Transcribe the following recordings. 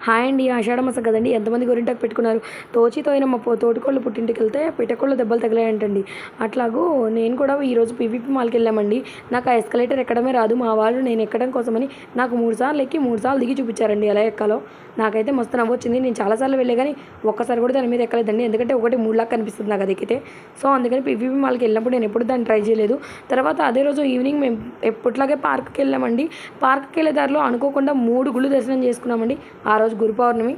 Hi అండి. ఆషాఢ మాసం కదండి, ఎంతమంది గోరింటాకు పెట్టుకున్నారు. తోచితోయిన మా తోటికోళ్ళు పుట్టింటికి వెళ్తే పిట్టకోళ్ళు దెబ్బలు తగిలాయంటండి. అట్లాగూ నేను కూడా ఈరోజు పీవీపీ మాల్కి వెళ్ళామండి. నాకు ఆ ఎస్కలేటర్ ఎక్కడమే రాదు. మా వాళ్ళు నేను ఎక్కడం కోసమని నాకు 3 సార్లు ఎక్కి 3 సార్లు దిగి చూపించారండి ఎలా ఎక్కాలో. నాకైతే మస్తు నవ్వొచ్చింది. నేను చాలాసార్లు వెళ్ళే కానీ ఒక్కసారి కూడా దాని మీద ఎక్కలేదండి. ఎందుకంటే ఒకటి 3 లాగా కనిపిస్తుంది నాకు అది ఎక్కితే. సో అందుకని పీవీపీ మాల్కి వెళ్ళినప్పుడు నేను ఎప్పుడు దాన్ని ట్రై చేయలేదు. తర్వాత అదే రోజు ఈవినింగ్ మేము ఎప్పట్లాగే పార్క్కి వెళ్ళామండి. పార్క్కి వెళ్ళే దారిలో అనుకోకుండా 3 గుళ్ళు దర్శనం చేసుకున్నామండి. ఆ రోజు గురు పౌర్ణమి.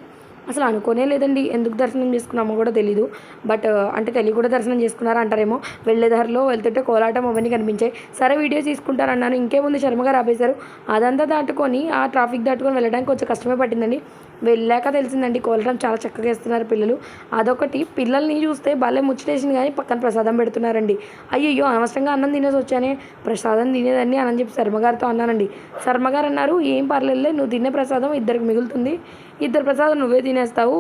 అసలు అనుకోనే లేదండి. ఎందుకు దర్శనం చేసుకున్నామో కూడా తెలీదు. బట్ అంటే తెలియ కూడా దర్శనం చేసుకున్నారా అంటారేమో. వెళ్ళే దారిలో వెళ్తుంటే కోలాటం అవన్నీ కనిపించాయి. సరే వీడియో తీసుకుంటారన్నాను. ఇంకేముంది శర్మగారు ఆపేశారు. అదంతా దాటుకొని ఆ ట్రాఫిక్ దాటుకొని వెళ్ళడానికి కొంచెం కష్టమే పట్టిందండి. వెళ్ళాక తెలిసిందండి కోలాటం చాలా చక్కగా వేస్తున్నారు పిల్లలు. అదొకటి పిల్లల్ని చూస్తే భలే ముచ్చటేసింది కానీ పక్కన ప్రసాదం పెడుతున్నారండి. అయ్యయ్యో అనవసరంగా అన్నం తినేసి వచ్చానే, ప్రసాదం తినేదాన్ని అని చెప్పి శర్మగారితో అన్నానండి. శర్మగారు అన్నారు, ఏం పర్లేదులే, నువ్వు తినే ప్రసాదం ఇద్దరికి మిగులుతుంది, ఇద్దరు ప్రసాదం నువ్వే తినేస్తావు,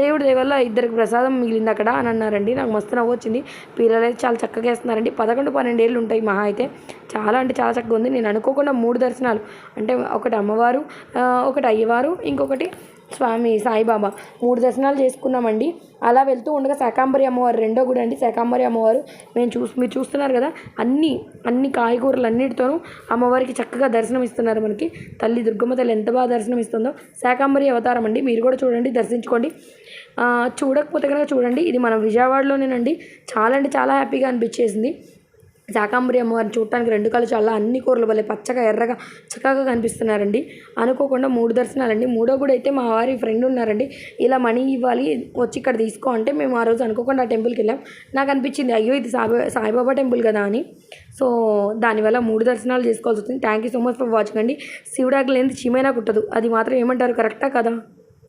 దేవుడి దయ వల్ల ఇద్దరికి ప్రసాదం మిగిలింది అక్కడ అని అన్నారండి. నాకు మస్తు నవ్వు వచ్చింది. పిల్లలు అయితే చాలా చక్కగా వేస్తున్నారండి. 11-12 ఏళ్ళు ఉంటాయి మహా అయితే. చాలా అంటే చాలా చక్కగా ఉంది. నేను అనుకోకుండా 3 దర్శనాలు, అంటే ఒకటి అమ్మవారు, ఒకటి అయ్యవారు, ఇంకొకటి స్వామి సాయిబాబా, 3 దర్శనాలు చేసుకున్నామండి. అలా వెళ్తూ ఉండగా శాకాంబరి అమ్మవారు రెండో గుడి అండి. శాకాంబరి అమ్మవారు మీరు చూస్తున్నారు కదా, అన్ని కాయగూరలు అన్నిటితోనూ అమ్మవారికి చక్కగా దర్శనం ఇస్తున్నారు మనకి. తల్లి దుర్గమ్మ తల్లి ఎంత బాగా దర్శనం ఇస్తుందో. శాకాంబరి అవతారం అండి. మీరు కూడా చూడండి, దర్శించుకోండి. చూడకపోతే కనుక చూడండి. ఇది మన విజయవాడలోనేనండి. చాలా అంటే చాలా హ్యాపీగా అనిపించేసింది. శాకాంబరి అమ్మవారిని చూడటానికి 2 కళ్ళు చాలా అన్ని కూరలు భలే పచ్చగా ఎర్రగా చక్కగా కనిపిస్తున్నారండి. అనుకోకుండా 3 దర్శనాలండి. మూడో గుడి అయితే మా వారి ఫ్రెండ్ ఉన్నారండి. ఇలా మనీ ఇవ్వాలి వచ్చి ఇక్కడ తీసుకో అంటే మేము ఆ రోజు అనుకోకుండా ఆ టెంపుల్కి వెళ్ళాం. నాకు అనిపించింది అయ్యో ఇది సాయిబాబా టెంపుల్ కదా అని. సో దానివల్ల 3 దర్శనాలు చేసుకోవాల్సి వచ్చింది. Thank you so much for watching అండి. శివుడాకి లేనిది చీమైనా కుట్టదు. అది మాత్రం ఏమంటారు, కరెక్టా కదా?